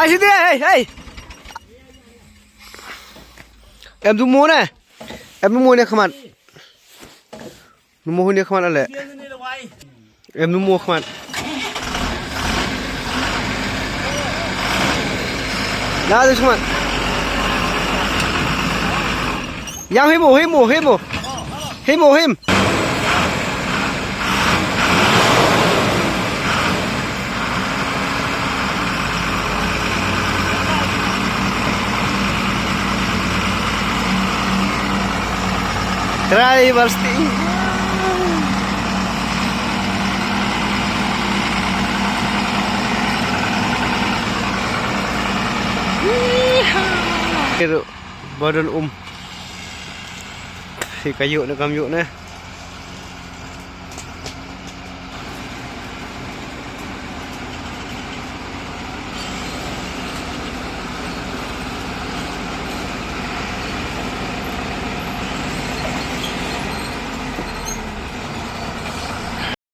Ai sini, hey. Em tu mua nè. Em tu mua nè không ăn. Nu mua nè không ăn lẹ. Em nu mua không ăn. Đó đi không ăn. Yang him. Try bursting. Badan thì kayu nó cầm dụ nè.